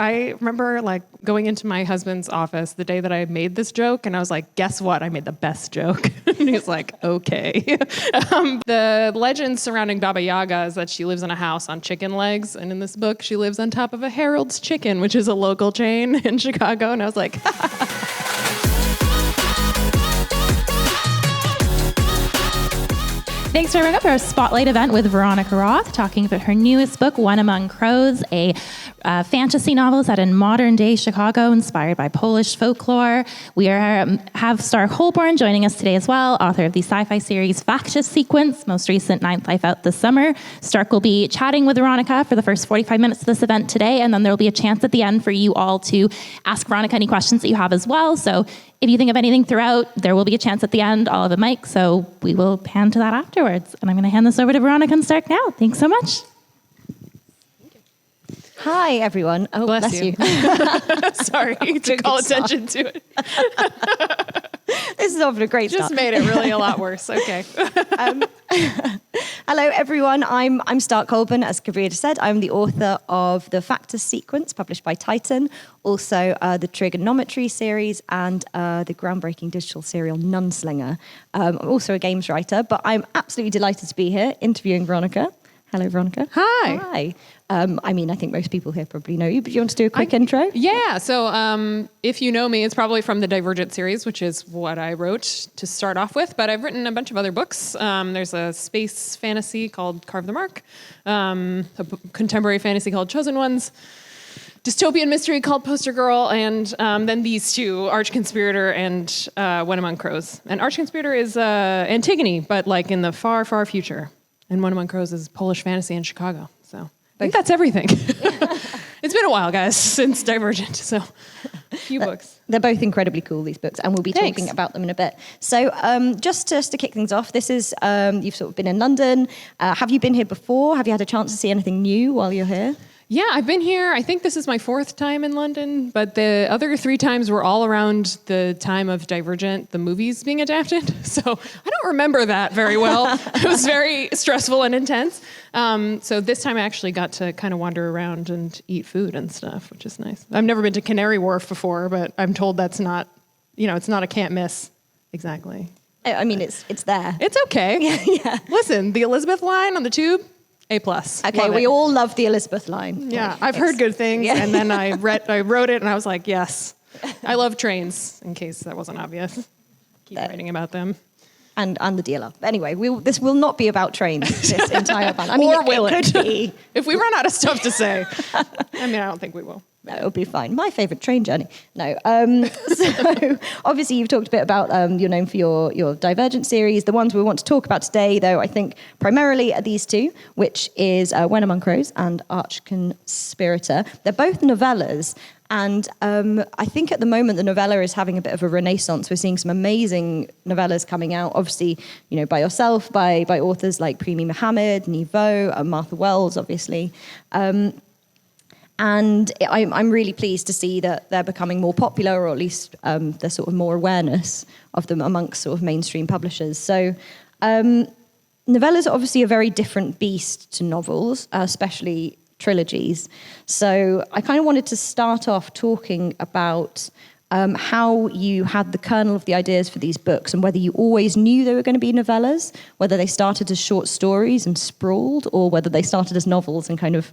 I remember like going into my husband's office the day that I made this joke, and I was like, guess what? I made the best joke. And he was like, okay. The legend surrounding Baba Yaga is that she lives in a house on chicken legs. And in this book, she lives on top of a Harold's Chicken, which is a local chain in Chicago. And I was like, Thanks for up our spotlight event with Veronica Roth, talking about her newest book, One Among Crows, a fantasy novel set in modern-day Chicago, inspired by Polish folklore. We have Stark Holborn joining us today as well, author of the sci-fi series Factious Sequence, most recent Ninth Life out this summer. Stark will be chatting with Veronica for the first 45 minutes of this event today, and then there will be a chance at the end for you all to ask Veronica any questions that you have as well. So if you think of anything throughout, there will be a chance at the end. I'll have a mic, so we will pan to that afterwards. And I'm going to hand this over to Veronica and Stark now. Thanks so much. Hi, everyone. Oh, bless you. Sorry to call attention to it. This is off to a great start. Just made it really a lot worse. Okay. Hello, everyone. I'm Stark Holborn, as Gabriela said. I'm the author of the Factors Sequence, published by Titan, also the Trigonometry series, and the groundbreaking digital serial Nunslinger. I'm also a games writer, but I'm absolutely delighted to be here interviewing Veronica. Hello, Veronica. Hi. Hi. I think most people here probably know you, but do you want to do a quick intro? Yeah. So if you know me, it's probably from the Divergent series, which is what I wrote to start off with. But I've written a bunch of other books. There's a space fantasy called Carve the Mark, a contemporary fantasy called Chosen Ones, dystopian mystery called Poster Girl, and then these two, Arch-Conspirator and One Among Crows. And Arch-Conspirator is Antigone, but like in the far, far future. And One Among Crows is Polish fantasy in Chicago. So I think that's everything. It's been a while, guys, since Divergent. So a few books. They're both incredibly cool, these books, and we'll be talking about them in a bit. So just to kick things off, this is, you've sort of been in London. Have you been here before? Have you had a chance to see anything new while you're here? Yeah, I've been here. I think this is my 4th time in London, but the other 3 times were all around the time of Divergent, the movies being adapted. So I don't remember that very well. It was very stressful and intense. So this time I actually got to kind of wander around and eat food and stuff, which is nice. I've never been to Canary Wharf before, but I'm told that's not, it's not a can't miss. Exactly. I mean, it's there. It's okay. Yeah. Listen, the Elizabeth line on the tube, A+. Okay, we all love the Elizabeth line. Yeah, I've heard good things, and then I wrote it, and I was like, yes. I love trains, in case that wasn't obvious. Keep writing about them. And the DLR. Anyway, this will not be about trains, this entire band. Or will it? Could be. If we run out of stuff to say. I don't think we will. No, it'll be fine. My favourite train journey. No. So obviously you've talked a bit about, you're known for your Divergent series. The ones we want to talk about today, though, I think primarily are these two, which is When Among Crows and Arch-Conspirator. They're both novellas. And I think at the moment the novella is having a bit of a renaissance. We're seeing some amazing novellas coming out, obviously, by yourself, by authors like Primi Mohammed, Niveau, Martha Wells, obviously. And I'm really pleased to see that they're becoming more popular, or at least there's sort of more awareness of them amongst sort of mainstream publishers. So novellas are obviously a very different beast to novels, especially trilogies. So I kind of wanted to start off talking about how you had the kernel of the ideas for these books, and whether you always knew they were going to be novellas, whether they started as short stories and sprawled, or whether they started as novels and kind of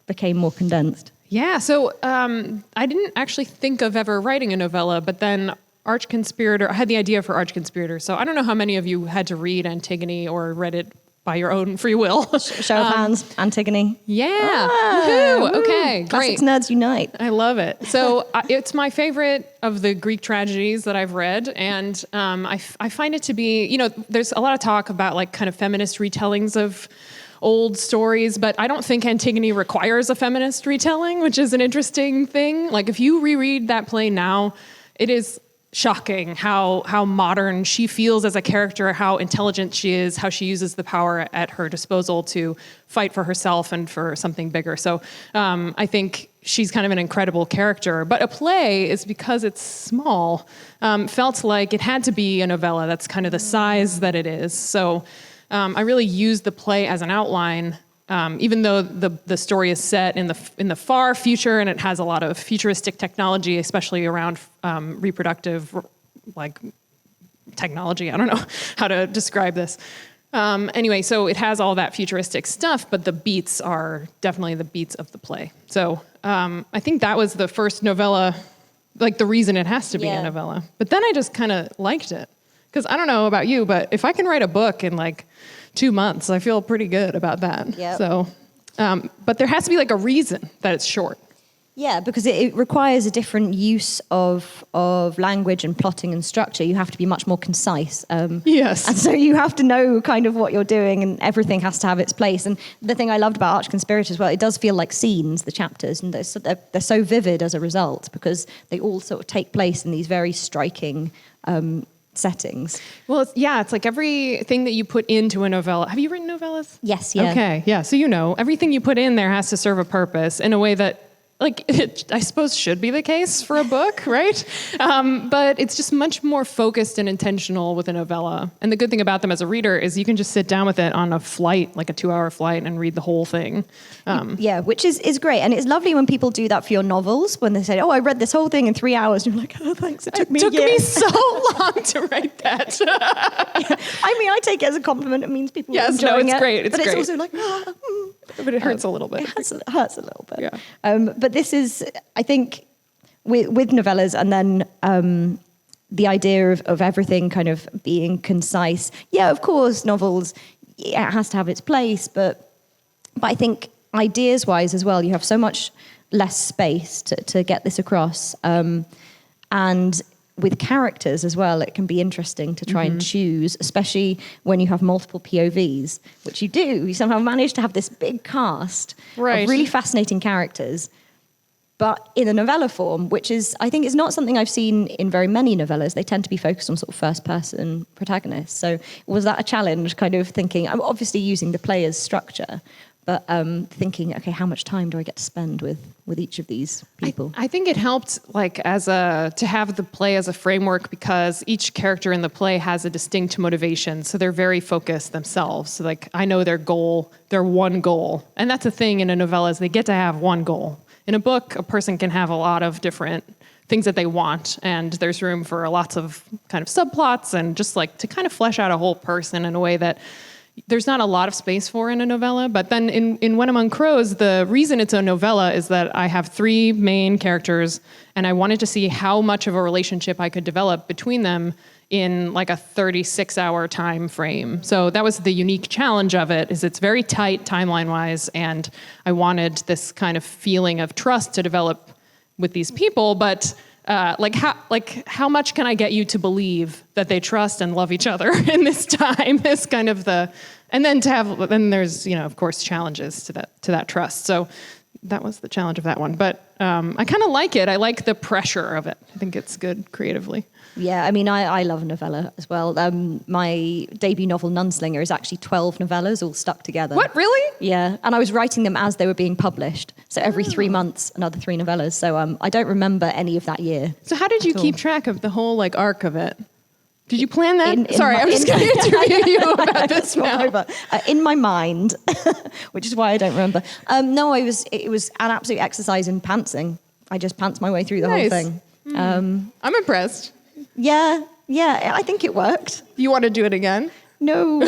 became more condensed. Yeah, so I didn't actually think of ever writing a novella, but then Arch-Conspirator, I had the idea for Arch-Conspirator, so I don't know how many of you had to read Antigone or read it by your own free will. Show of hands, Antigone. Yeah. Woohoo. Okay, Classics great. nerds unite. I love it. So it's my favorite of the Greek tragedies that I've read, and I find it to be, there's a lot of talk about like kind of feminist retellings of old stories, but I don't think Antigone requires a feminist retelling, which is an interesting thing. Like if you reread that play now, it is shocking how modern she feels as a character, how intelligent she is, how she uses the power at her disposal to fight for herself and for something bigger. So I think she's kind of an incredible character. But a play is, because it's small, felt like it had to be a novella. That's kind of the size that it is. So I really used the play as an outline even though the story is set in the far future and it has a lot of futuristic technology, especially around reproductive like technology. I don't know how to describe this. Anyway, so it has all that futuristic stuff, but the beats are definitely the beats of the play. So I think that was the first novella, like the reason it has to be a novella. But then I just kind of liked it. Because I don't know about you, but if I can write a book in like 2 months, I feel pretty good about that. Yep. So, but there has to be like a reason that it's short. Yeah, because it requires a different use of language and plotting and structure. You have to be much more concise. Yes. And so you have to know kind of what you're doing, and everything has to have its place. And the thing I loved about Arch Conspirator as well, it does feel like scenes, the chapters, and they're so vivid as a result because they all sort of take place in these very striking settings. Well, it's like everything that you put into a novella. Have you written novellas? Yes, yeah. Okay, yeah. So everything you put in there has to serve a purpose in a way that, like, it, I suppose should be the case for a book, right? But it's just much more focused and intentional with a novella. And the good thing about them as a reader is you can just sit down with it on a flight, like a 2-hour flight, and read the whole thing. Yeah, which is great. And it's lovely when people do that for your novels, when they say, oh, I read this whole thing in 3 hours. And you're like, oh, thanks, it took me a year. It took me so long to write that. I mean, I take it as a compliment. It means people are Yes, enjoying no, it's it. great. It's but great. it's also like, But it hurts a little bit. It hurts a little bit. Yeah. But this is, I think, with novellas, and then the idea of everything kind of being concise. Yeah, of course, novels, it has to have its place, but I think ideas-wise as well, you have so much less space to get this across. And with characters as well, it can be interesting to try and choose, especially when you have multiple POVs, which you do. You somehow manage to have this big cast of really fascinating characters, but in a novella form, which is, I think, is not something I've seen in very many novellas. They tend to be focused on sort of first-person protagonists. So was that a challenge, kind of thinking, I'm obviously using the player's structure, but thinking, okay, how much time do I get to spend with each of these people? I think it helped, like, to have the play as a framework because each character in the play has a distinct motivation, so they're very focused themselves. So, like, I know their goal, their one goal, and that's a thing in a novella is they get to have one goal. In a book, a person can have a lot of different things that they want, and there's room for lots of kind of subplots and just like to kind of flesh out a whole person in a way that there's not a lot of space for in a novella. But then in When Among Crows, the reason it's a novella is that I have 3 main characters, and I wanted to see how much of a relationship I could develop between them in like a 36-hour time frame. So that was the unique challenge of it, is it's very tight timeline-wise, and I wanted this kind of feeling of trust to develop with these people, but how much can I get you to believe that they trust and love each other in this time is kind of and then there's, of course, challenges to that trust. So that was the challenge of that one. But I kind of like it. I like the pressure of it. I think it's good creatively. Yeah, I mean, I love a novella as well. My debut novel, Nunslinger, is actually 12 novellas all stuck together. What, really? Yeah, and I was writing them as they were being published. So every 3 months, another 3 novellas. So I don't remember any of that year. So how did you keep track of the whole arc of it? Did you plan that? Sorry, I'm just going to interview you about this now. In my mind, which is why I don't remember. No, it was an absolute exercise in pantsing. I just pants my way through the whole thing. I'm impressed. Yeah, I think it worked. You want to do it again? No.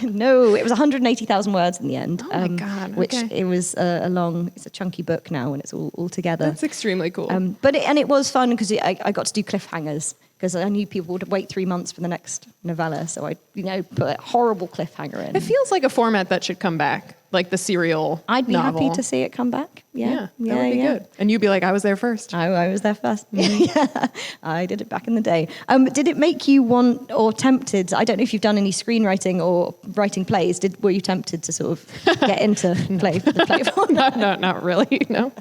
No, it was 180,000 words in the end. Oh my God. Which it was it's a chunky book now when it's all together. That's extremely cool. But it was fun because I got to do cliffhangers because I knew people would wait 3 months for the next novella. So I, put a horrible cliffhanger in. It feels like a format that should come back, like the serial I'd be novel. happy to see it come back. Yeah, that would be good. And you'd be like, I was there first. I was there first. Yeah, I did it back in the day. Did it make you want or tempted? I don't know if you've done any screenwriting or writing plays. Were you tempted to sort of get into the play form? No, not really. No.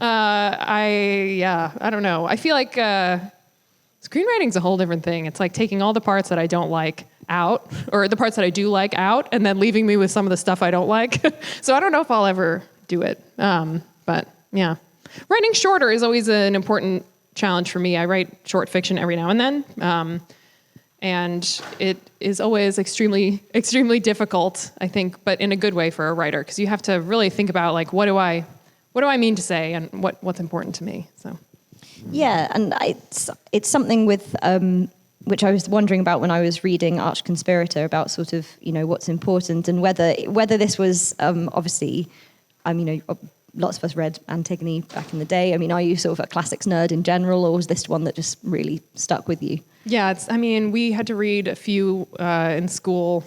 I don't know. I feel like screenwriting's a whole different thing. It's like taking all the parts that I don't like out, or the parts that I do like out, and then leaving me with some of the stuff I don't like. So I don't know if I'll ever do it. But yeah, writing shorter is always an important challenge for me. I write short fiction every now and then. And it is always extremely, extremely difficult, I think, but in a good way for a writer, because you have to really think about like, what do I mean to say, and what's important to me. So, yeah, and it's something with which I was wondering about when I was reading Arch Conspirator, about sort of what's important, and whether this was obviously, lots of us read Antigone back in the day. I mean, are you sort of a classics nerd in general, or was this one that just really stuck with you? Yeah, we had to read a few in school.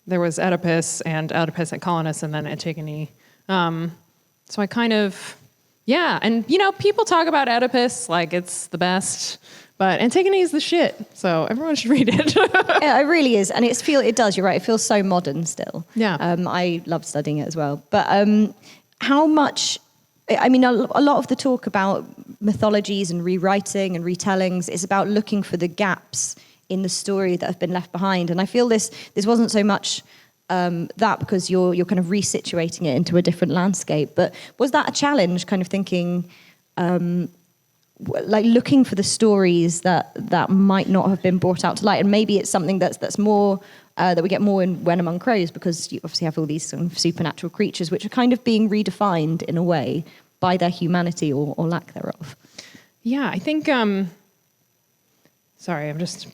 There was Oedipus and Oedipus at Colonus, and then Antigone. So I kind of, and people talk about Oedipus like it's the best, but Antigone is the shit. So everyone should read it. Yeah, it really is, and it does. You're right. It feels so modern still. Yeah. I love studying it as well. But how much? I mean, a lot of the talk about mythologies and rewriting and retellings is about looking for the gaps in the story that have been left behind. And I feel this wasn't so much that, because you're kind of resituating it into a different landscape. But was that a challenge, kind of thinking, like looking for the stories that might not have been brought out to light? And maybe it's something that's more that we get more in When Among Crows, because you obviously have all these sort of supernatural creatures which are kind of being redefined in a way by their humanity or lack thereof. Yeah, I think. Sorry, I'm just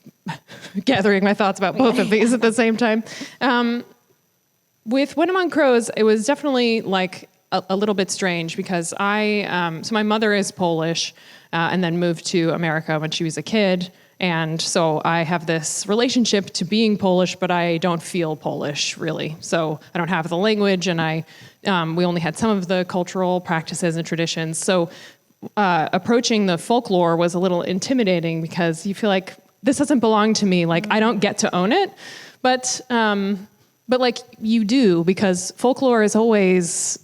gathering my thoughts about both of these at the same time. With When Among Crows, it was definitely like a little bit strange, because so my mother is Polish and then moved to America when she was a kid. And so I have this relationship to being Polish, but I don't feel Polish, really. So I don't have the language, and we only had some of the cultural practices and traditions. So approaching the folklore was a little intimidating, because you feel like this doesn't belong to me. Like, I don't get to own it. But like you do, because folklore is always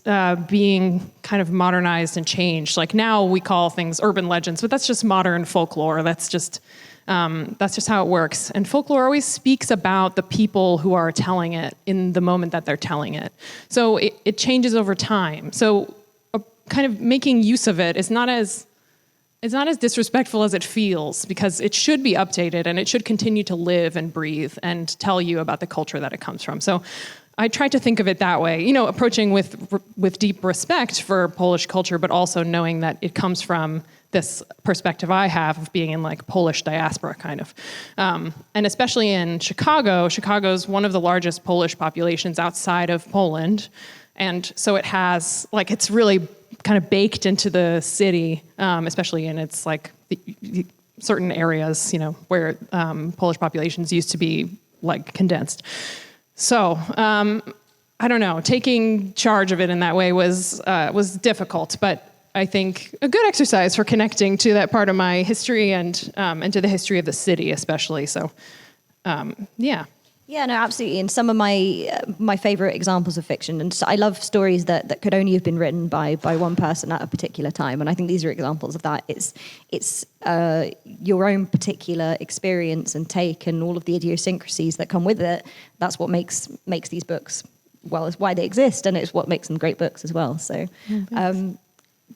being kind of modernized and changed. Like now we call things urban legends, but that's just modern folklore. That's just how it works. And folklore always speaks about the people who are telling it in the moment that they're telling it. So it changes over time. So kind of making use of it is not as disrespectful as it feels, because it should be updated and it should continue to live and breathe and tell you about the culture that it comes from. So I try to think of it that way, approaching with deep respect for Polish culture, but also knowing that it comes from this perspective I have of being in like Polish diaspora kind of. And especially in Chicago's one of the largest Polish populations outside of Poland. And so it has, like, it's really kind of baked into the city, especially in its like the certain areas, where Polish populations used to be like condensed. So I don't know, taking charge of it in that way was difficult, but I think a good exercise for connecting to that part of my history and to the history of the city, especially. So, yeah. Yeah, no, absolutely. And some of my favorite examples of fiction, and so I love stories that could only have been written by one person at a particular time. And I think these are examples of that. It's your own particular experience and take, and all of the idiosyncrasies that come with it. That's what makes these books, well, it's why they exist, and it's what makes them great books as well. So.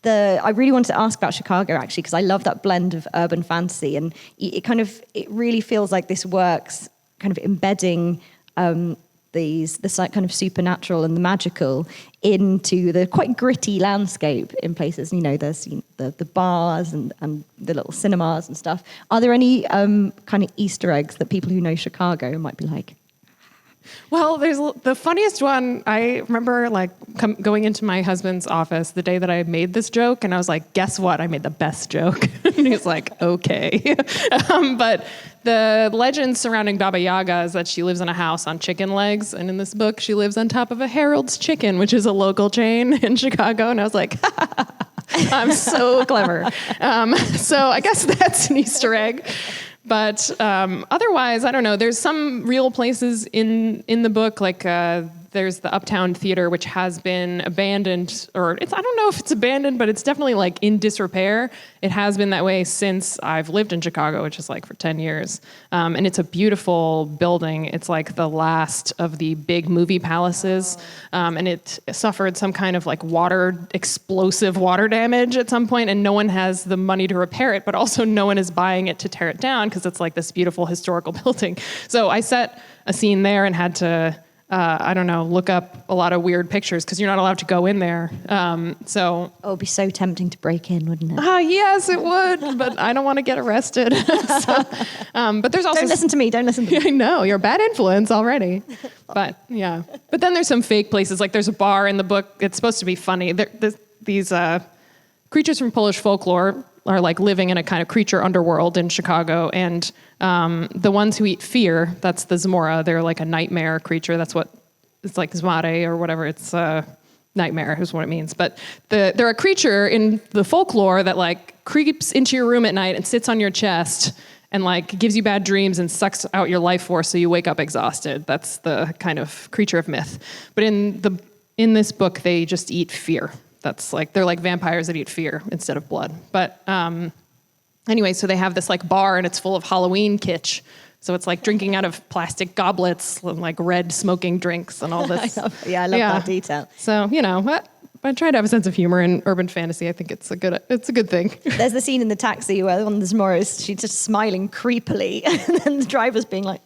I really wanted to ask about Chicago, actually, because I love that blend of urban fantasy, and it really feels like this works kind of embedding this like kind of supernatural and the magical into the quite gritty landscape in places. There's the bars and the little cinemas and stuff. Are there any kind of Easter eggs that people who know Chicago might be like? Well, there's the funniest one. I remember going into my husband's office the day that I made this joke, and I was like, guess what? I made the best joke. And he's like, okay. But the legend surrounding Baba Yaga is that she lives in a house on chicken legs. And in this book, she lives on top of a Harold's Chicken, which is a local chain in Chicago. And I was like, I'm so clever. So I guess that's an Easter egg. But otherwise, I don't know. There's some real places in the book, like there's the Uptown Theater, which has been abandoned, or I don't know if it's abandoned, but it's definitely like in disrepair. It has been that way since I've lived in Chicago, which is like for 10 years. And it's a beautiful building. It's like the last of the big movie palaces. And it suffered some kind of like explosive water damage at some point, and no one has the money to repair it, but also no one is buying it to tear it down because it's like this beautiful historical building. So I set a scene there and had to, look up a lot of weird pictures because you're not allowed to go in there. Oh, it'd be so tempting to break in, wouldn't it? Yes, it would, but I don't want to get arrested. But there's also... Don't listen to me. I know, you're a bad influence already. But yeah. But then there's some fake places. Like there's a bar in the book. It's supposed to be funny. These creatures from Polish folklore are like living in a kind of creature underworld in Chicago. And the ones who eat fear, that's the Zmora. They're like a nightmare creature. That's what it's like, Zmare or whatever. It's nightmare is what it means. But they're a creature in the folklore that like creeps into your room at night and sits on your chest and like gives you bad dreams and sucks out your life force so you wake up exhausted. That's the kind of creature of myth. But in this book, they just eat fear. That's like, they're like vampires that eat fear instead of blood. But anyway, so they have this like bar and it's full of Halloween kitsch. So it's like drinking out of plastic goblets and like red smoking drinks and all this. I love that detail. So, I try to have a sense of humor in urban fantasy. I think it's a good thing. There's the scene in the taxi where one of the Zmoras, she's just smiling creepily and then the driver's being like,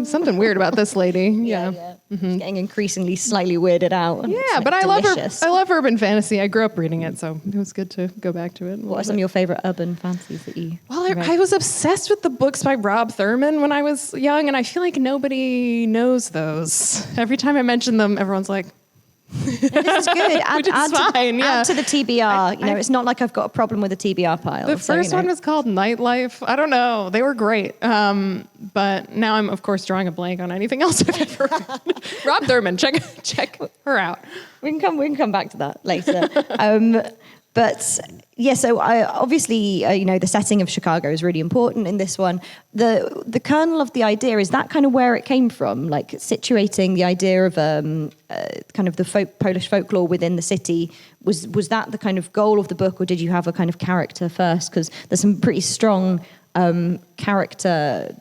something weird about this lady. Yeah. Mm-hmm. She's getting increasingly slightly weirded out. Yeah, like but I delicious. love urban fantasy. I grew up reading it, so it was good to go back to it. What are some of your favorite urban fantasies that you read? I was obsessed with the books by Rob Thurman when I was young, and I feel like nobody knows those. Every time I mention them, everyone's like, This is good. Which is fine, yeah. Add to the TBR. It's not like I've got a problem with the TBR pile. The first one was called Nightlife. I don't know. They were great. But now I'm, of course, drawing a blank on anything else I've ever read. Rob Thurman, check her out. We can come back to that later. But yeah, so obviously, the setting of Chicago is really important in this one. The kernel of the idea, is that kind of where it came from? Like situating the idea of kind of the Polish folklore within the city. Was that the kind of goal of the book, or did you have a kind of character first? Because there's some pretty strong character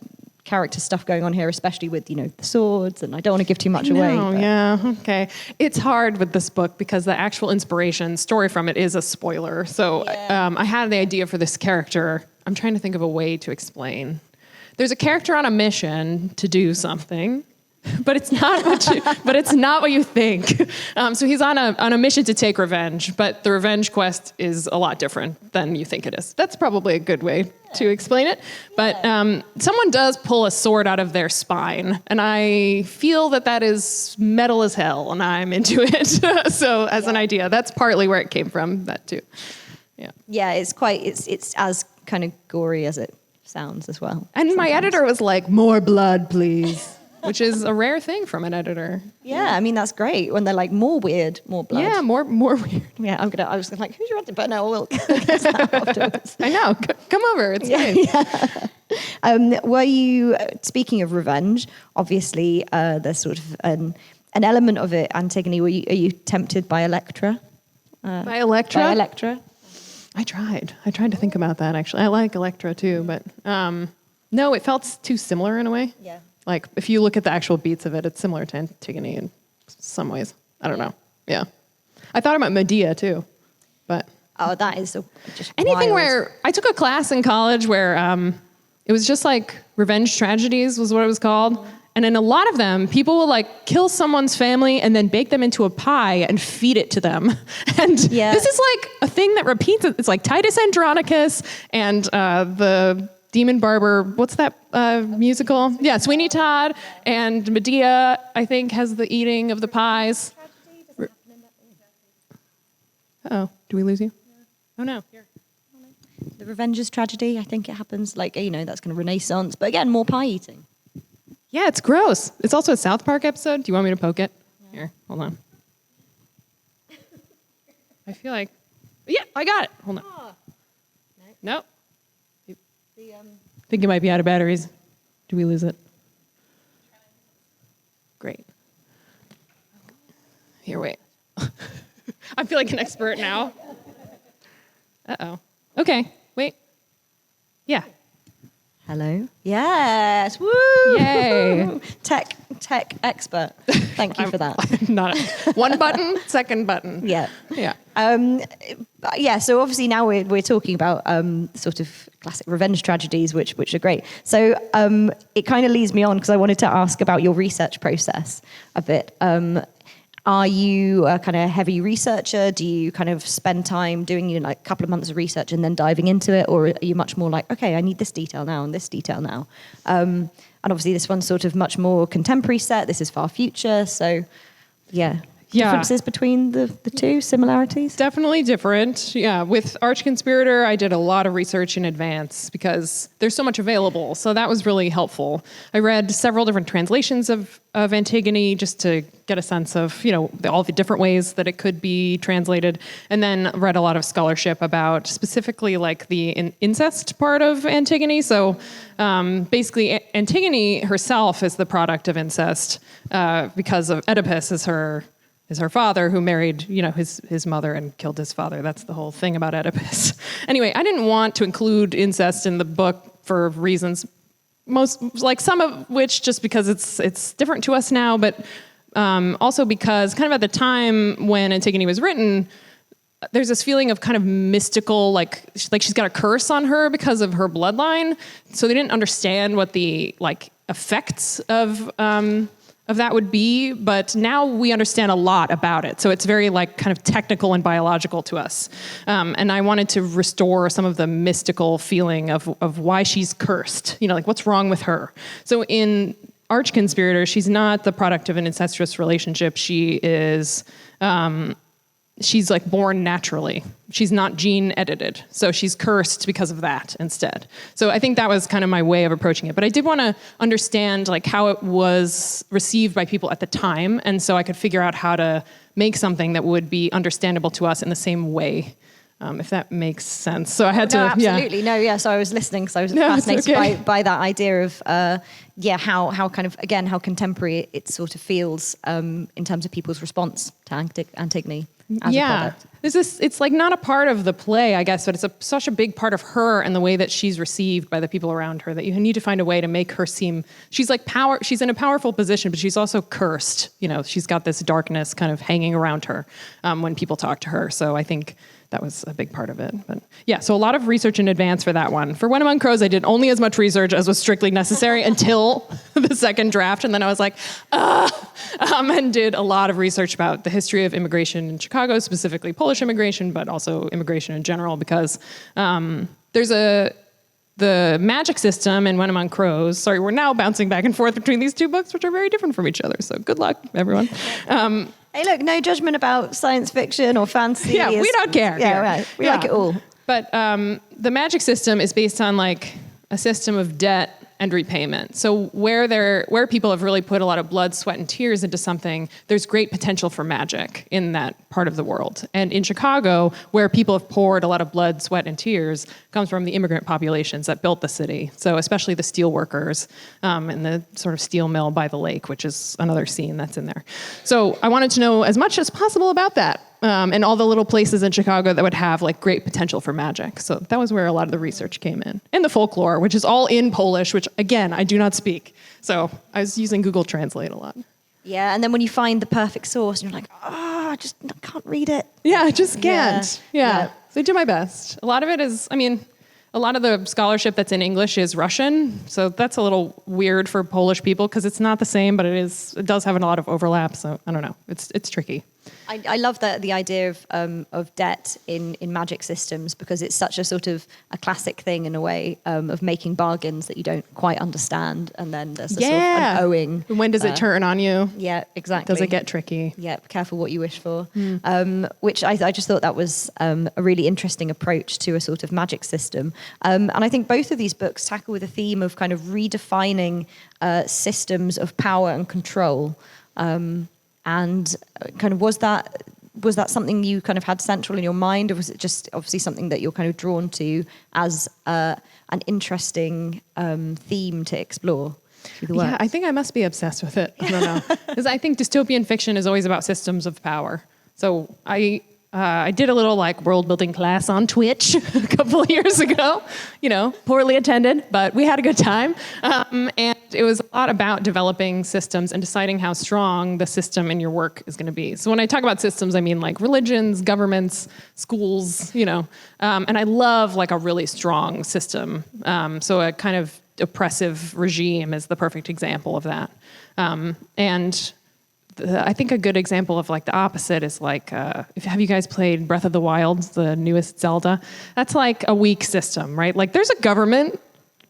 stuff going on here, especially with, the swords, and I don't want to give too much away. Oh, yeah, okay. It's hard with this book because the actual inspiration story from it is a spoiler. So I had the idea for this character. I'm trying to think of a way to explain. There's a character on a mission to do something, but it's not what you think. So he's on a mission to take revenge, but the revenge quest is a lot different than you think it is. That's probably a good way to explain it. But someone does pull a sword out of their spine, and I feel that is metal as hell, and I'm into it. So as an idea, that's partly where it came from. That too. Yeah, it's as kind of gory as it sounds as well. And sometimes. My editor was like, "More blood, please." Which is a rare thing from an editor. Yeah, I mean, that's great when they're like, more weird, more blood. Yeah, more weird. Yeah, I was like, who's your editor? But no, we'll get that afterwards. I know. Come over. It's nice. Yeah. Were you, speaking of revenge, obviously there's sort of an element of it, Antigone. Are you tempted by Electra? By Electra? By Electra? I tried to think about that, actually. I like Electra, too, but no, it felt too similar in a way. Yeah. Like, if you look at the actual beats of it, it's similar to Antigone in some ways. I don't know. Yeah. I thought about Medea, too. But oh, that is just anything wild. where... I took a class in college where it was just like revenge tragedies was what it was called. And in a lot of them, people will like kill someone's family and then bake them into a pie and feed it to them. And this is like a thing that repeats. It's like Titus Andronicus and the... Demon Barber, what's that musical? Yeah, Sweeney Todd, and Medea, I think, has the eating of the pies. Uh-oh, do we lose you? Oh, no. Here. The Revenger's tragedy, I think it happens. Like, that's kind of Renaissance. But again, more pie eating. Yeah, it's gross. It's also a South Park episode. Do you want me to poke it? Yeah. Here, hold on. I feel like... Yeah, I got it. Hold on. Oh. Nope. I think it might be out of batteries. Do we lose it? Great. Here, wait. I feel like an expert now. Uh-oh. Okay, wait. Yeah. Hello. Yes. Woo! Yay. Tech expert. Thank you for that. Not one button, second button. Yeah. Yeah. Yeah. So obviously now we're talking about sort of classic revenge tragedies, which are great. So it kind of leads me on because I wanted to ask about your research process a bit. Are you a kind of heavy researcher? Do you kind of spend time doing like a couple of months of research and then diving into it? Or are you much more like, okay, I need this detail now and this detail now? And obviously this one's sort of much more contemporary set. This is far future. So yeah. Differences between the two, similarities? Definitely different. Yeah, with Arch-Conspirator, I did a lot of research in advance because there's so much available. So that was really helpful. I read several different translations of Antigone just to get a sense of, all the different ways that it could be translated. And then read a lot of scholarship about specifically like the incest part of Antigone. So basically, Antigone herself is the product of incest because of Oedipus is her father who married, his mother and killed his father. That's the whole thing about Oedipus. Anyway, I didn't want to include incest in the book for reasons, some of which just because it's different to us now, but also because kind of at the time when Antigone was written, there's this feeling of kind of mystical, like she's got a curse on her because of her bloodline. So they didn't understand what the effects of that would be, but now we understand a lot about it. So it's very kind of technical and biological to us. And I wanted to restore some of the mystical feeling of why she's cursed, what's wrong with her. So in Arch-Conspirator, she's not the product of an incestuous relationship. She is, she's born naturally. She's not gene edited. So she's cursed because of that instead. So I think that was kind of my way of approaching it. But I did want to understand how it was received by people at the time. And so I could figure out how to make something that would be understandable to us in the same way, if that makes sense. So I had to... Absolutely. Yeah. No, yeah. So I was listening because I was fascinated by that idea of, how kind of, again, how contemporary it sort of feels in terms of people's response to Antigone as a product. It's not a part of the play, I guess, but it's such a big part of her and the way that she's received by the people around her that you need to find a way to make her seem, she's in a powerful position, but she's also cursed. She's got this darkness kind of hanging around her when people talk to her. So I think that was a big part of it. But yeah, so a lot of research in advance for that one. For When Among Crows, I did only as much research as was strictly necessary until the second draft. And then I was like, and did a lot of research about the history of immigration in Chicago, specifically Polish immigration, but also immigration in general, because there's the magic system in When Among Crows. Sorry, we're now bouncing back and forth between these two books, which are very different from each other. So good luck, everyone. Hey, look, no judgment about science fiction or fantasy. Yeah, we don't care. Yeah, right. We like it all. But the magic system is based on a system of debt and repayment. So where people have really put a lot of blood, sweat, and tears into something, there's great potential for magic in that part of the world. And in Chicago, where people have poured a lot of blood, sweat, and tears, comes from the immigrant populations that built the city. So especially the steel workers and the sort of steel mill by the lake, which is another scene that's in there. So I wanted to know as much as possible about that. And all the little places in Chicago that would have great potential for magic. So that was where a lot of the research came in. And the folklore, which is all in Polish, which again, I do not speak. So I was using Google Translate a lot. Yeah, and then when you find the perfect source, and you're like, I just can't read it. Yeah, I just can't. Yeah. So I do my best. A lot of it is, a lot of the scholarship that's in English is Russian. So that's a little weird for Polish people because it's not the same, but it does have a lot of overlap. So I don't know. It's tricky. I love the idea of debt in magic systems because it's such a sort of a classic thing in a way of making bargains that you don't quite understand, and then there's sort of an owing. When does it turn on you? Yeah, exactly. Does it get tricky? Yeah, careful what you wish for. Which I just thought that was a really interesting approach to a sort of magic system. And I think both of these books tackle with a theme of kind of redefining systems of power and control. And kind of was that something you kind of had central in your mind, or was it just obviously something that you're kind of drawn to as an interesting theme to explore? the work. Yeah, I think I must be obsessed with it. I don't know. Because I think dystopian fiction is always about systems of power. So I did a little like world building class on Twitch a couple of years ago, poorly attended, but we had a good time. And it was a lot about developing systems and deciding how strong the system in your work is going to be. So when I talk about systems, I mean like religions, governments, schools, and I love like a really strong system. So a kind of oppressive regime is the perfect example of that. I think a good example of like the opposite is like, have you guys played Breath of the Wild, the newest Zelda? That's like a weak system, right? Like there's a government,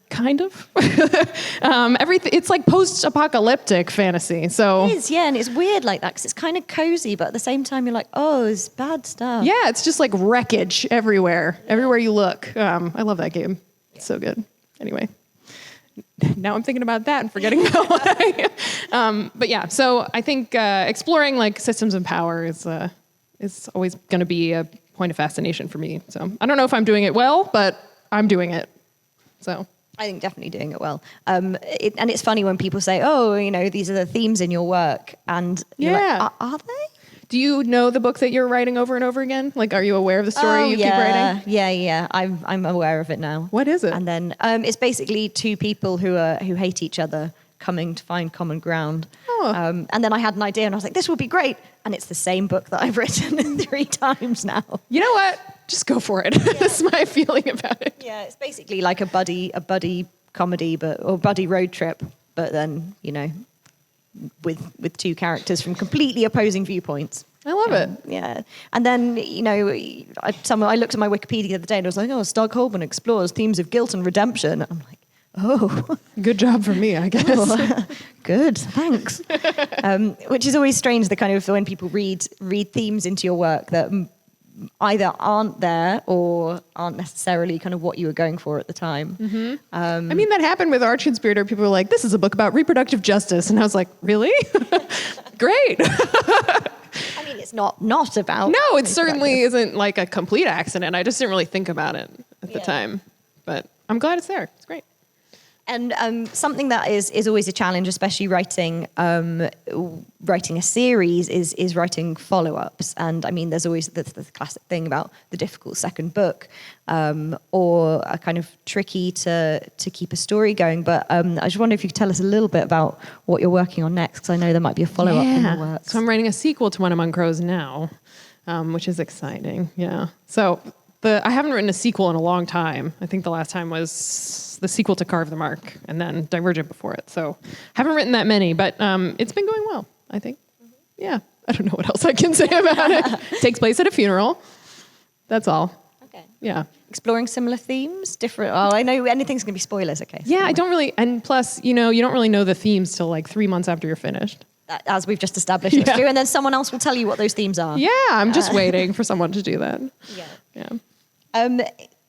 kind of. It's like post-apocalyptic fantasy. So it is, yeah, and it's weird like that because it's kind of cozy, but at the same time you're like, oh, it's bad stuff. Yeah, it's just like wreckage everywhere you look. I love that game. It's so good. Anyway. Now I'm thinking about that and forgetting about what but yeah, so I think exploring like systems of power is always going to be a point of fascination for me. So I don't know if I'm doing it well, but I'm doing it. So I think definitely doing it well. And it's funny when people say, oh, these are the themes in your work. And you're like, are they? Do you know the book that you're writing over and over again? Like, are you aware of the story you keep writing? Yeah. I'm aware of it now. What is it? And then it's basically two people who hate each other coming to find common ground. Oh. And then I had an idea and I was like, this would be great. And it's the same book that I've written 3 times now. You know what? Just go for it. Yeah. That's my feeling about it. Yeah, it's basically like a buddy comedy, or buddy road trip, but then, with 2 characters from completely opposing viewpoints. I love it. Yeah. And then, I looked at my Wikipedia the other day and I was like, Stockholm explores themes of guilt and redemption. I'm like, oh. Good job for me, I guess. Oh, good, thanks. Which is always strange, the kind of when people read themes into your work that either aren't there or aren't necessarily kind of what you were going for at the time. Mm-hmm. I mean, that happened with Arch Conspirator. People were like, this is a book about reproductive justice. And I was like, really? Great. I mean, it's not about... No, it certainly isn't like a complete accident. I just didn't really think about it at the time. But I'm glad it's there. It's great. And something that is always a challenge, especially writing a series, is writing follow-ups. And I mean, there's always the classic thing about the difficult second book, or a kind of tricky to keep a story going. But I just wonder if you could tell us a little bit about what you're working on next, because I know there might be a follow-up in the works. So I'm writing a sequel to One Among Crows now, which is exciting. Yeah. So I haven't written a sequel in a long time. I think the last time was the sequel to Carve the Mark, and then Divergent before it. So haven't written that many, but it's been going well, I think. Yeah. I don't know what else I can say about it. Takes place at a funeral. That's all. Okay. Yeah. Exploring similar themes, different... Oh, I know anything's going to be spoilers, okay. Yeah, anyway. I don't really... And plus, you don't really know the themes till like 3 months after you're finished. As we've just established, that's true. And then someone else will tell you what those themes are. Yeah, I'm just waiting for someone to do that. Yeah. Yeah.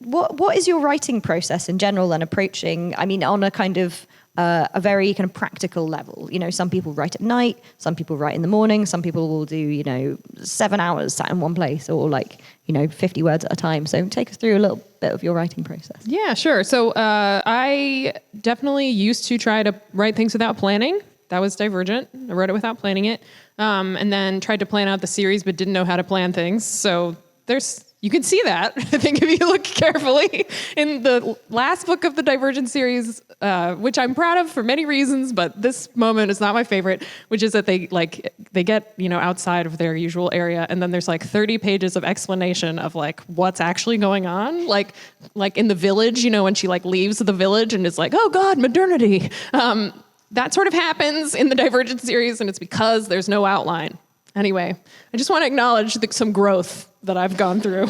What is your writing process in general then, approaching, I mean, on a kind of a very kind of practical level? Some people write at night, some people write in the morning, some people will do, 7 hours sat in one place, or 50 words at a time. So take us through a little bit of your writing process. Yeah, sure. So I definitely used to try to write things without planning. That was Divergent. I wrote it without planning it. And then tried to plan out the series, but didn't know how to plan things. So you can see that, I think, if you look carefully in the last book of the Divergent series, which I'm proud of for many reasons, but this moment is not my favorite, which is that they get, outside of their usual area, and then there's 30 pages of explanation of what's actually going on, like in the village, when she leaves the village and is like, oh God, modernity. That sort of happens in the Divergent series, and it's because there's no outline. Anyway, I just want to acknowledge some growth that I've gone through.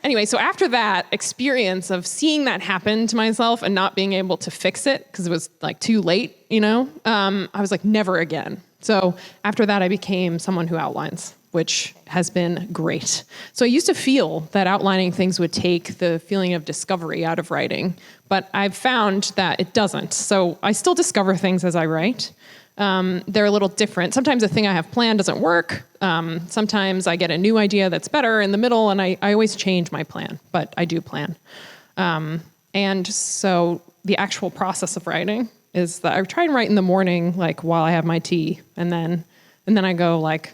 Anyway, so after that experience of seeing that happen to myself and not being able to fix it because it was too late, I was like, never again. So after that, I became someone who outlines, which has been great. So I used to feel that outlining things would take the feeling of discovery out of writing, but I've found that it doesn't. So I still discover things as I write. They're a little different. Sometimes the thing I have planned doesn't work. Sometimes I get a new idea that's better in the middle, and I always change my plan, but I do plan. And so the actual process of writing is that I try and write in the morning, like while I have my tea, and then I go like,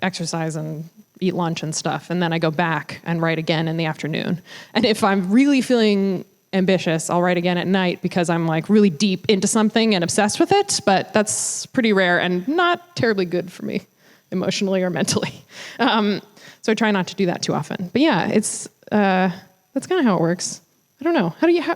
exercise and eat lunch and stuff. And then I go back and write again in the afternoon. And if I'm really feeling ambitious, I'll write again at night because I'm like really deep into something and obsessed with it. But that's pretty rare and not terribly good for me emotionally or mentally. So I try not to do that too often. But yeah, that's kind of how it works. I don't know.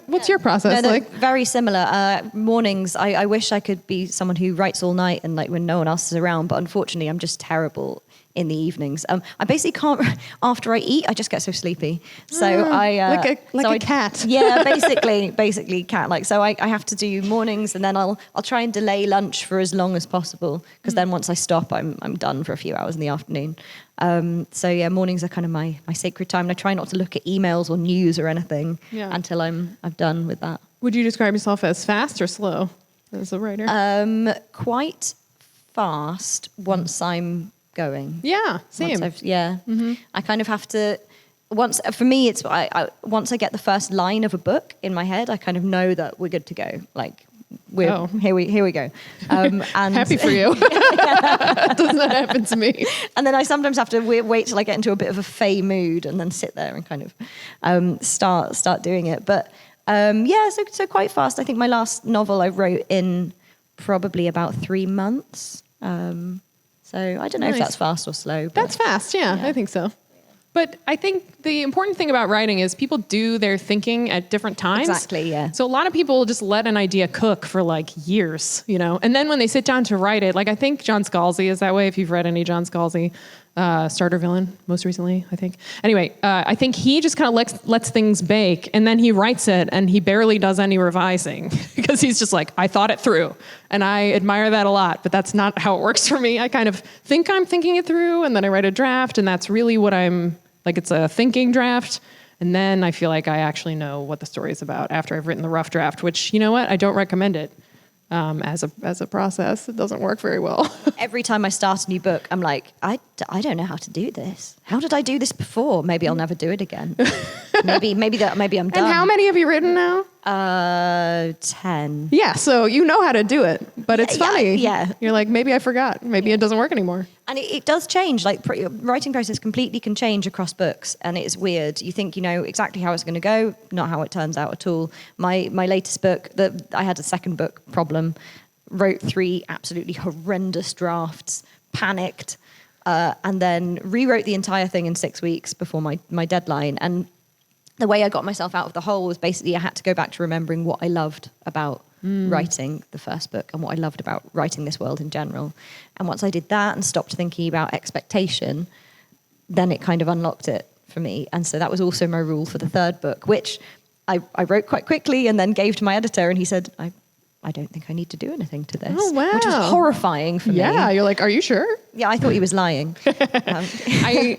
What's your process like? Very similar. Mornings, I wish I could be someone who writes all night and like when no one else is around, but unfortunately I'm just terrible in the evenings. I basically can't, after I eat, I just get so sleepy. So like a cat. Yeah, basically cat-like. So I have to do mornings and then I'll try and delay lunch for as long as possible because then once I stop, I'm done for a few hours in the afternoon. So yeah, mornings are kind of my sacred time. And I try not to look at emails or news or anything until I'm done with that. Would you describe yourself as fast or slow as a writer? Quite fast once I'm going. Yeah, same. I kind of have to. For me, it's once I get the first line of a book in my head, I kind of know that we're good to go. Like here we go. And happy for you. Doesn't that happen to me? And then I sometimes have to wait till I get into a bit of a fey mood and then sit there and kind of start doing it. But so quite fast. I think my last novel I wrote in probably about 3 months. So I don't know if that's fast or slow. But that's fast, yeah, I think so. But I think the important thing about writing is people do their thinking at different times. Exactly, yeah. So a lot of people just let an idea cook for like years, and then when they sit down to write it, like I think John Scalzi is that way, if you've read any John Scalzi, Starter Villain, most recently, I think. Anyway, I think he just kind of lets things bake, and then he writes it, and he barely does any revising, because he's just like, I thought it through. And I admire that a lot, but that's not how it works for me. I kind of think I'm thinking it through, and then I write a draft, and that's really what it's a thinking draft. And then I feel like I actually know what the story is about after I've written the rough draft, which, you know what? I don't recommend it as a process. It doesn't work very well. Every time I start a new book, I'm like, I don't know how to do this. How did I do this before? Maybe I'll never do it again. maybe I'm done. And how many have you written now? 10. Yeah, so you know how to do it, but it's funny. Yeah. You're like, maybe I forgot. Maybe it doesn't work anymore. And it does change. Like writing process completely can change across books, and it's weird. You think you know exactly how it's going to go, not how it turns out at all. My latest book, I had a second book problem, wrote 3 absolutely horrendous drafts, panicked, and then rewrote the entire thing in 6 weeks before my deadline. And the way I got myself out of the hole was basically I had to go back to remembering what I loved about writing the first book and what I loved about writing this world in general. And once I did that and stopped thinking about expectation, then it kind of unlocked it for me. And so that was also my rule for the third book, which I wrote quite quickly and then gave to my editor, and he said, I don't think I need to do anything to this. Oh, wow. Which was horrifying for me. Yeah, you're like, are you sure? Yeah, I thought he was lying. I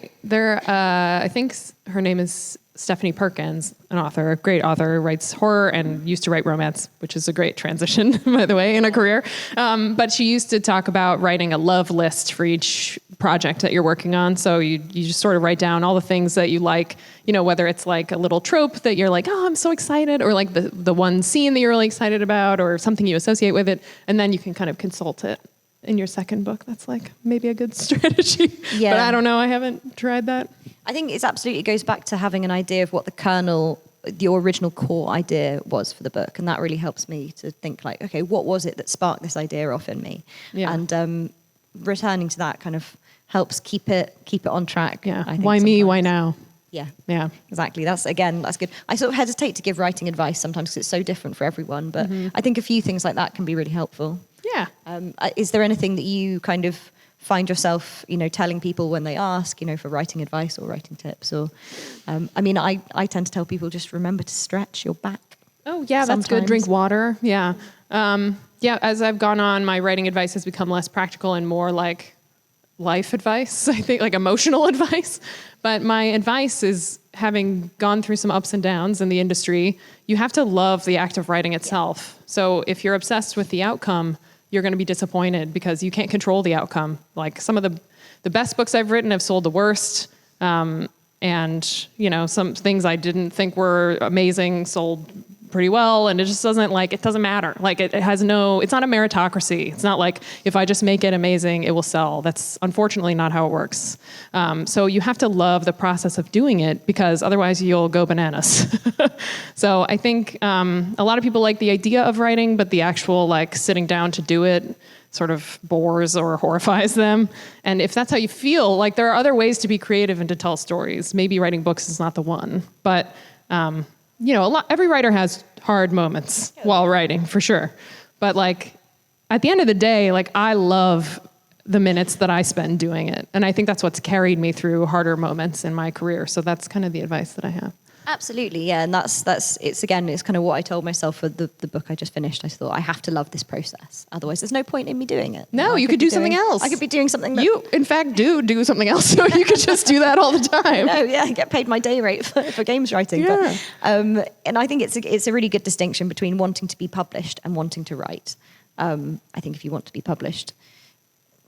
think her name is Stephanie Perkins, an author, a great author, writes horror and used to write romance, which is a great transition, by the way, in a career. But she used to talk about writing a love list for each project that you're working on. So you just sort of write down all the things that you like, whether it's like a little trope that you're like, oh, I'm so excited, or like the one scene that you're really excited about, or something you associate with it. And then you can kind of consult it in your second book. That's like maybe a good strategy. Yeah. But I don't know. I haven't tried that. I think it absolutely goes back to having an idea of what the original core idea was for the book. And that really helps me to think like, okay, what was it that sparked this idea off in me? Yeah. And returning to that kind of helps keep it on track. Yeah. I think why sometimes. me? Why now? Yeah. Yeah. Exactly. That's good. I sort of hesitate to give writing advice sometimes because it's so different for everyone. But I think a few things like that can be really helpful. Yeah. Is there anything that you kind of find yourself, telling people when they ask, for writing advice or writing tips? Or, I tend to tell people just remember to stretch your back. Oh, yeah, that's good. Drink water. Yeah. As I've gone on, my writing advice has become less practical and more like life advice, I think, like emotional advice. But my advice is, having gone through some ups and downs in the industry, you have to love the act of writing itself. So if you're obsessed with the outcome, you're going to be disappointed because you can't control the outcome. Like some of the best books I've written have sold the worst. And, some things I didn't think were amazing sold pretty well, and it just doesn't it doesn't matter. Like it has no, it's not a meritocracy. It's not like if I just make it amazing, it will sell. That's unfortunately not how it works. So you have to love the process of doing it, because otherwise you'll go bananas. So I think a lot of people like the idea of writing, but the actual sitting down to do it sort of bores or horrifies them. And if that's how you feel, there are other ways to be creative and to tell stories. Maybe writing books is not the one, but every writer has hard moments while writing, for sure. But at the end of the day, I love the minutes that I spend doing it. And I think that's what's carried me through harder moments in my career. So that's kind of the advice that I have. Absolutely, yeah, and that's it's kind of what I told myself for the book I just finished. I thought I have to love this process, otherwise there's no point in me doing it. No, you could do something else. I could be doing something that you, in fact, do something else. So you could just do that all the time. No, yeah, get paid my day rate for games writing. Yeah. But, and I think it's a really good distinction between wanting to be published and wanting to write. I think if you want to be published,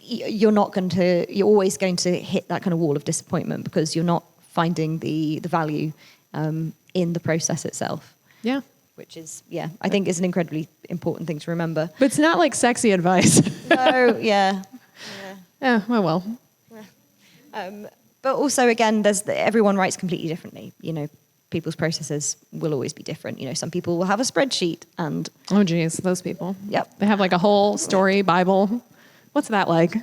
you're always going to hit that kind of wall of disappointment because you're not finding the value in the process itself. Yeah. Which is, I think is an incredibly important thing to remember. But it's not sexy advice. No, yeah. Yeah, well. But also, again, everyone writes completely differently. People's processes will always be different. Some people will have a spreadsheet and... Oh, geez, those people. Yep. They have a whole story Bible. What's that like?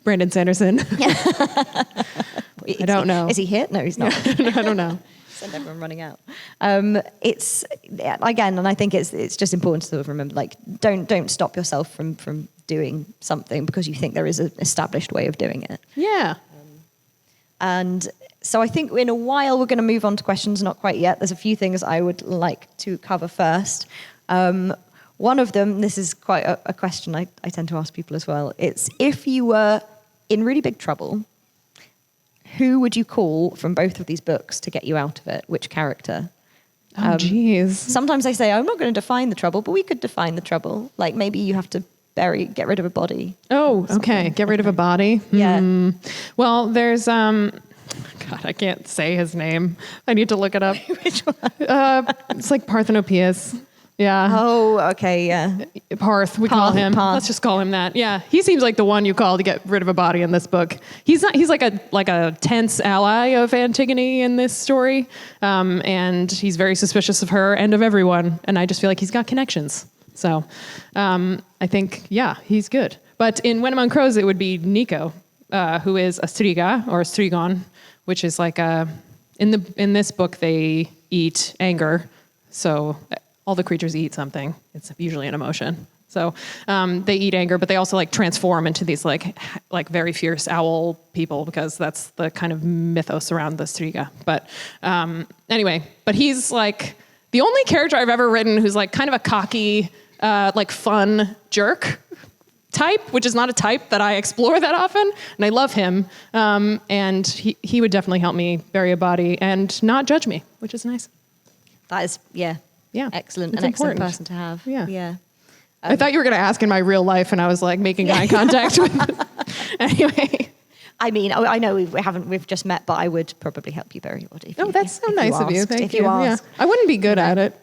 Brandon Sanderson. I don't know. Is he here? No, he's not. I don't know. Send everyone running out. It's again, and I think it's just important to sort of remember, don't stop yourself from doing something because you think there is an established way of doing it. Yeah. And so I think in a while we're going to move on to questions. Not quite yet. There's a few things I would like to cover first. One of them, this is quite a question I tend to ask people as well. It's if you were in really big trouble, who would you call from both of these books to get you out of it? Which character? Oh, geez. Sometimes I say, I'm not going to define the trouble, but we could define the trouble. Maybe you have to get rid of a body. Oh, okay. Get rid of a body. Yeah. Well, there's, God, I can't say his name. I need to look it up. Which one? It's Parthenopeus. Yeah. Oh, okay, yeah. Parth, we call him. Parth. Let's just call him that. Yeah. He seems like the one you call to get rid of a body in this book. He's like a tense ally of Antigone in this story. And he's very suspicious of her and of everyone. And I just feel like he's got connections. So I think, he's good. But in When Among Crows, it would be Nico, who is a striga or a strigon, which is in this book, they eat anger. So all the creatures eat something. It's usually an emotion. So they eat anger, but they also transform into these very fierce owl people because that's the kind of mythos around the striga. But anyway, but he's the only character I've ever written who's kind of a cocky, fun jerk type, which is not a type that I explore that often, and I love him. And he would definitely help me bury a body and not judge me, which is nice. That is, yeah, excellent. It's an excellent important. person to have. Yeah. I thought you were going to ask in my real life, and I was making eye contact with. Anyway. I mean, I know we've just met, but I would probably help you bury your body. That's so nice of you. Thank you. You asked. I wouldn't be good at it.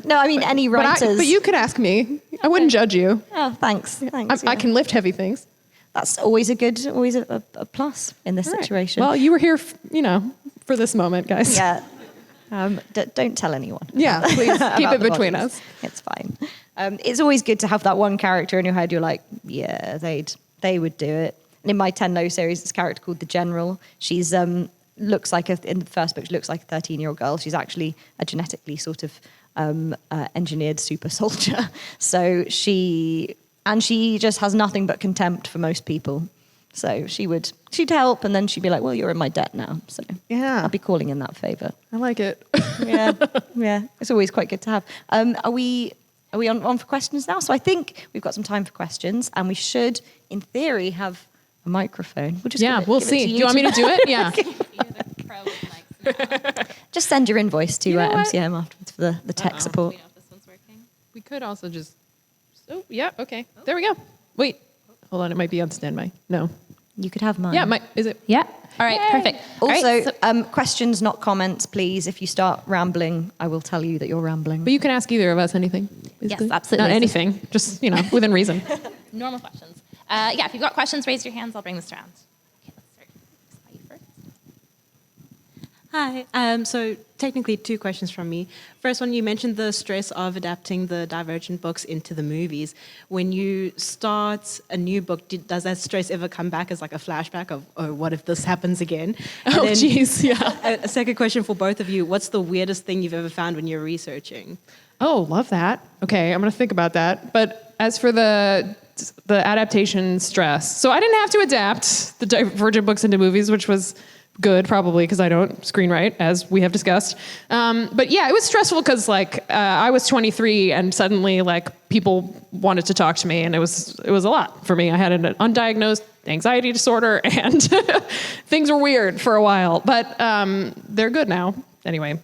No, I mean any writers. But you could ask me. I wouldn't judge you. Oh, thanks. Thanks. I can lift heavy things. That's always a plus in this situation. Well, you were here, for this moment, guys. Yeah. Don't tell anyone. Yeah, please keep it between us. It's fine. It's always good to have that one character in your head. You're like, yeah, they would do it. And in my 10 No series, this character called the General. She's in the first book, she looks like a 13-year-old girl. She's actually a genetically sort of engineered super soldier. So she just has nothing but contempt for most people. So she'd help, and then she'd be like, well, you're in my debt now. So I'll be calling in that favor. I like it. Yeah. It's always quite good to have. Are we on for questions now? So I think we've got some time for questions, and we should, in theory, have a microphone. We'll see. Do you want me to do it? Yeah. Just send your invoice to MCM afterwards for the tech support. We know if this one's working. We could also just... Oh, yeah, okay. There we go. Wait. Hold on, it might be on standby. No. You could have mine. Yeah, is it? Yeah. All right, perfect. All Also, right, so- questions, not comments, please. If you start rambling, I will tell you that you're rambling. But you can ask either of us anything. Yes, basically. absolutely. Not anything, just, within reason. normal questions. Yeah, if you've got questions, raise your hands. I'll bring this around. Okay, let's start. Spy first. Hi. So technically 2 questions from me. First one, you mentioned the stress of adapting the Divergent books into the movies. When you start a new book, does that stress ever come back as like a flashback of, oh, what if this happens again? And Oh, then jeez, yeah. a second question for both of you. What's the weirdest thing you've ever found when you're researching? Oh, love that. Okay, I'm going to think about that. But as for the adaptation stress, so I didn't have to adapt the Divergent books into movies, which was good, probably, because I don't screenwrite, as we have discussed. But yeah, it was stressful because I was 23 and suddenly people wanted to talk to me, and it was a lot for me. I had an undiagnosed anxiety disorder, and things were weird for a while, but they're good now. Anyway.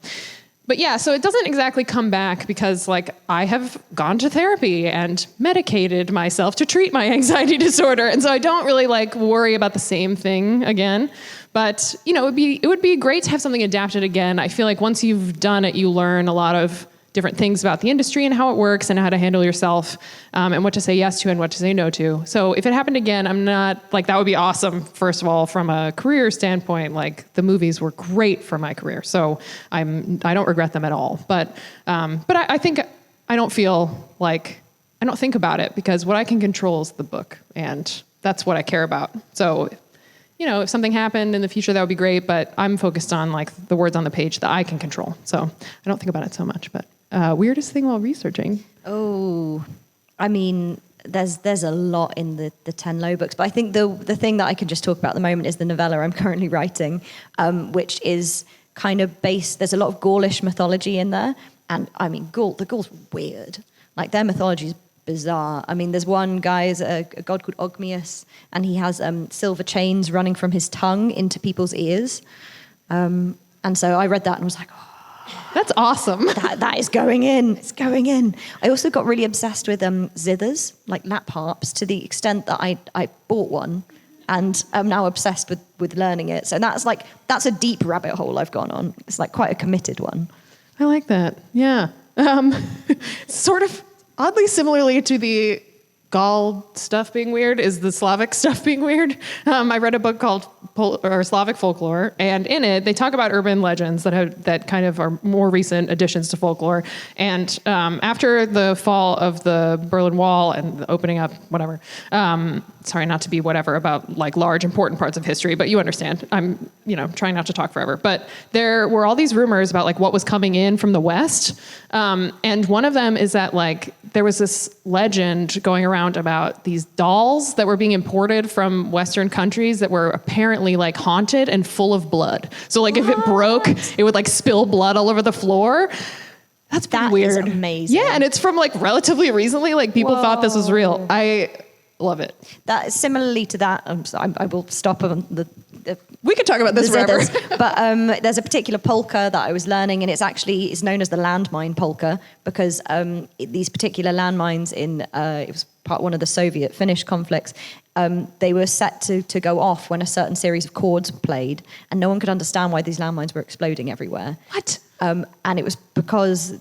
But yeah, so it doesn't exactly come back because I have gone to therapy and medicated myself to treat my anxiety disorder. And so I don't really worry about the same thing again. But, it would be great to have something adapted again. I feel like once you've done it, you learn a lot of different things about the industry and how it works and how to handle yourself and what to say yes to and what to say no to. So if it happened again, I'm not that would be awesome. First of all, from a career standpoint, the movies were great for my career. So I don't regret them at all. But I think I don't feel I don't think about it because what I can control is the book and that's what I care about. So, if something happened in the future, that would be great, but I'm focused on the words on the page that I can control. So I don't think about it so much, but weirdest thing while researching. Oh, I mean, there's a lot in the Tenlo books, but I think the thing that I can just talk about at the moment is the novella I'm currently writing, which is kind of based, there's a lot of Gaulish mythology in there, and I mean, the Gauls were weird. Their mythology is bizarre. I mean, there's one guy, a god called Ogmius, and he has silver chains running from his tongue into people's ears. And so I read that and was like, oh, that's awesome. That is going in. It's going in. I also got really obsessed with zithers, lap harps, to the extent that I bought one and I'm now obsessed with learning it. So that's a deep rabbit hole I've gone on. It's quite a committed one. I like that. Yeah. Sort of oddly similarly to the Gaul stuff being weird is the Slavic stuff being weird. I read a book called Slavic Folklore, and in it they talk about urban legends that kind of are more recent additions to folklore. And after the fall of the Berlin Wall and the opening up, whatever. Sorry, not to be whatever about large important parts of history, but you understand. I'm trying not to talk forever. But there were all these rumors about what was coming in from the West, and one of them is that there was this legend going around about these dolls that were being imported from Western countries that were apparently haunted and full of blood. So if it broke, it would spill blood all over the floor. That's pretty weird. That is amazing. Yeah, and it's from relatively recently. People thought this was real. I love it. That similarly to that, I will stop on the we could talk about this forever. But there's a particular polka that I was learning, and it's known as the landmine polka because these particular landmines it was one of the Soviet-Finnish conflicts. They were set to go off when a certain series of chords were played, and no one could understand why these landmines were exploding everywhere. What? And it was because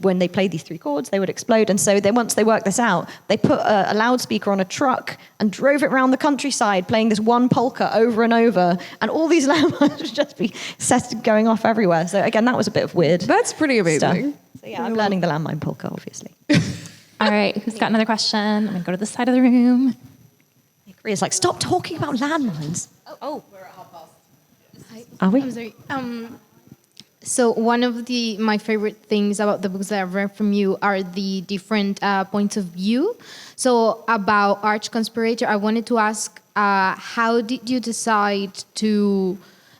when they played these 3 chords, they would explode. And so once they worked this out, they put a loudspeaker on a truck and drove it around the countryside, playing this one polka over and over. And all these landmines would just be going off everywhere. So again, that was a bit of weird. That's pretty amazing. Stuff. So yeah, I'm learning the landmine polka, obviously. All right, who's got another question? I'm going to go to this side of the room. Korea's stop talking about landmines. Oh. We're at half past. Are we? I'm sorry. So one of my favorite things about the books that I've read from you are the different points of view. So about Arch Conspirator, I wanted to ask, how did you decide to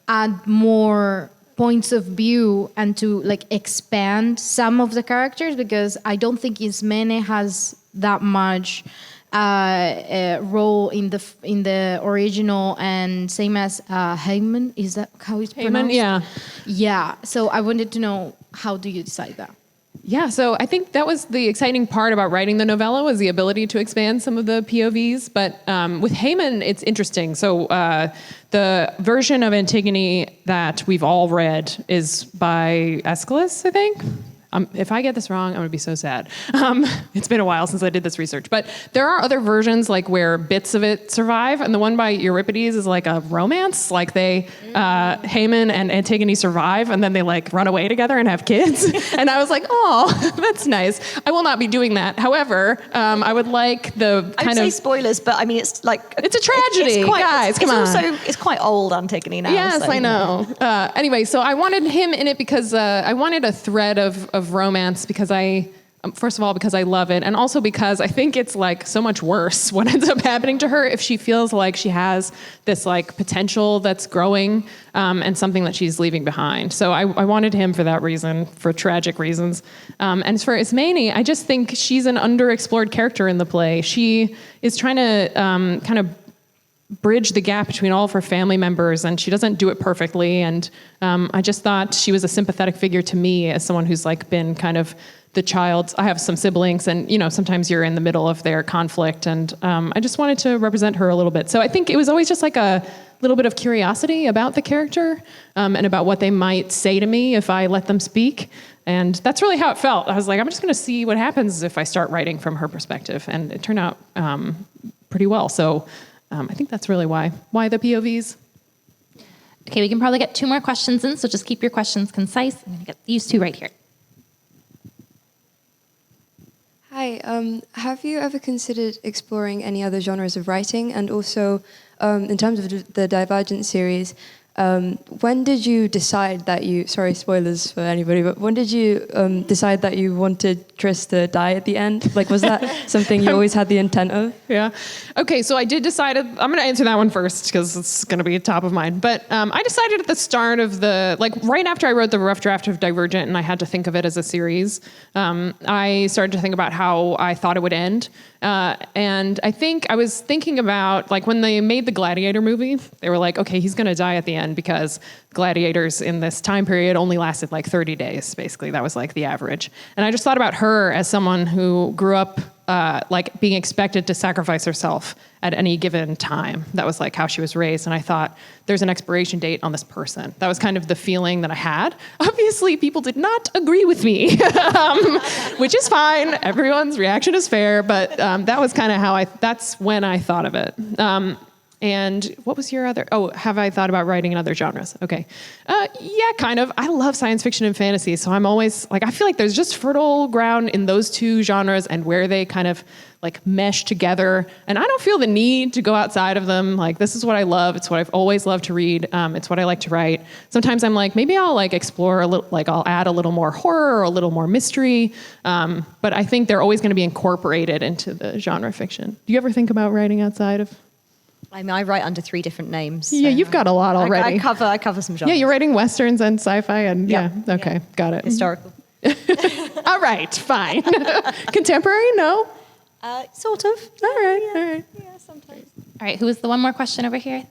add more points of view and to expand some of the characters? Because I don't think Ismene has that much role in the original, and same as Heyman. Is that how it's pronounced? Yeah. Yeah. So I wanted to know, how do you decide that? Yeah, so I think that was the exciting part about writing the novella was the ability to expand some of the POVs. But with Haman, it's interesting. So the version of Antigone that we've all read is by Aeschylus, I think. If I get this wrong, I'm going to be so sad. It's been a while since I did this research. But there are other versions like where bits of it survive. And the one by Euripides is like a romance. Like Haman and Antigone survive and then they like run away together and have kids. And I was like, oh, that's nice. I will not be doing that. However, I would like the I would say spoilers, but I mean, it's like... It's a tragedy, guys, come on. It's quite old Antigone now. Yes, so, I know. Anyway, so I wanted him in it because I wanted a thread of romance because first of all, because I love it, and also because I think it's like so much worse what ends up happening to her if she feels like she has this like potential that's growing and something that she's leaving behind. So I wanted him for that reason, for tragic reasons. And for Ismene, I just think she's an underexplored character in the play. She is trying to kind of bridge the gap between all of her family members, and she doesn't do it perfectly. And I just thought she was a sympathetic figure to me as someone who's like been kind of the child. I have some siblings, and sometimes you're in the middle of their conflict, and I just wanted to represent her a little bit. So I think it was always just like a little bit of curiosity about the character and about what they might say to me if I let them speak. And that's really how it felt. I was like, I'm just going to see what happens if I start writing from her perspective, and it turned out pretty well. So I think that's really why the POVs. Okay, we can probably get 2 more questions in, so just keep your questions concise. I'm going to get these 2 right here. Hi, have you ever considered exploring any other genres of writing? And also, in terms of the Divergent series, when did you decide that sorry, spoilers for anybody, but when did you decide that you wanted Tris to die at the end? Like, was that something you always had the intent of? Yeah. Okay, so I did decide, I'm going to answer that one first because it's going to be top of mind. But I decided at the start of right after I wrote the rough draft of Divergent and I had to think of it as a series, I started to think about how I thought it would end. And I think I was thinking about, like, when they made the Gladiator movie, they were like, okay, he's going to die at the end because gladiators in this time period only lasted like 30 days, basically. That was like the average. And I just thought about her as someone who grew up like being expected to sacrifice herself at any given time. That was like how she was raised. And I thought, there's an expiration date on this person. That was kind of the feeling that I had. Obviously, people did not agree with me, which is fine. Everyone's reaction is fair. But that was kind of that's when I thought of it. And what was your other? Oh, have I thought about writing in other genres? Okay. Yeah, kind of. I love science fiction and fantasy. So I'm always like, I feel like there's just fertile ground in those 2 genres and where they kind of like mesh together. And I don't feel the need to go outside of them. Like, this is what I love. It's what I've always loved to read. It's what I like to write. Sometimes I'm like, maybe I'll like explore a little, like I'll add a little more horror or a little more mystery. But I think they're always going to be incorporated into the genre fiction. Do you ever think about writing outside of? I mean, I write under 3 different names. Yeah, so you've got a lot already. I cover some genres. Yeah, you're writing Westerns and sci-fi and Yep. yeah. Okay, got it. Historical. All right, fine. Contemporary? No? Sort of. All right. Yeah, sometimes. All right, who was the one more question over here?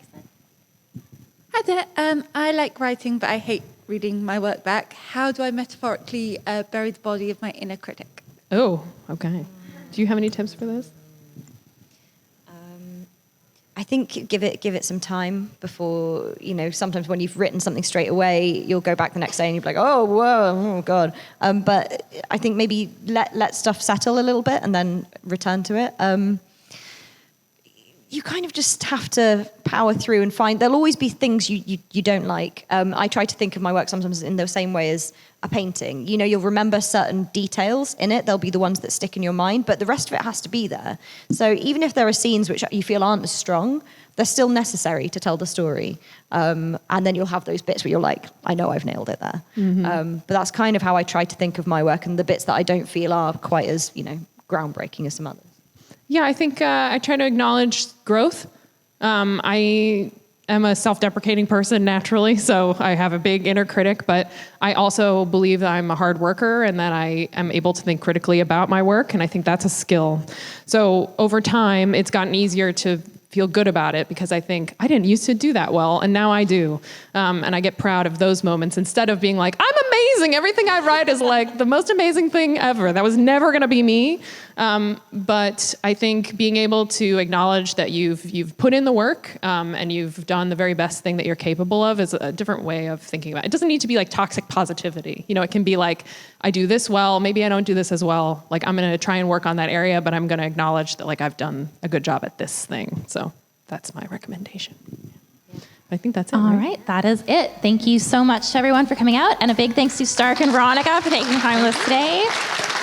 Hi there. I like writing, but I hate reading my work back. How do I metaphorically bury the body of my inner critic? Oh, okay. Do you have any tips for this? I think give it some time before, sometimes when you've written something straight away, you'll go back the next day and you'll be like, oh, whoa, oh, God. But I think maybe let stuff settle a little bit and then return to it. You kind of just have to power through and find, there'll always be things you don't like. I try to think of my work sometimes in the same way as a painting. You'll remember certain details in it. They'll be the ones that stick in your mind, but the rest of it has to be there. So even if there are scenes which you feel aren't as strong, they're still necessary to tell the story. And then you'll have those bits where you're like, I know I've nailed it there. Mm-hmm. But that's kind of how I try to think of my work, and the bits that I don't feel are quite as, groundbreaking as some others. Yeah, I think I try to acknowledge growth. I am a self-deprecating person naturally, so I have a big inner critic, but I also believe that I'm a hard worker and that I am able to think critically about my work, and I think that's a skill. So over time, it's gotten easier to feel good about it because I think I didn't used to do that well, and now I do. And I get proud of those moments instead of being like, I'm amazing. Everything I write is like the most amazing thing ever. That was never going to be me. But I think being able to acknowledge that you've put in the work and you've done the very best thing that you're capable of is a different way of thinking about it. It doesn't need to be like toxic positivity. You know, it can be like, I do this well, maybe I don't do this as well. Like, I'm going to try and work on that area, but I'm going to acknowledge that like I've done a good job at this thing. So that's my recommendation. I think that's it. All right, that is it. Thank you so much to everyone for coming out, and a big thanks to Stark and Veronica for taking time with us today.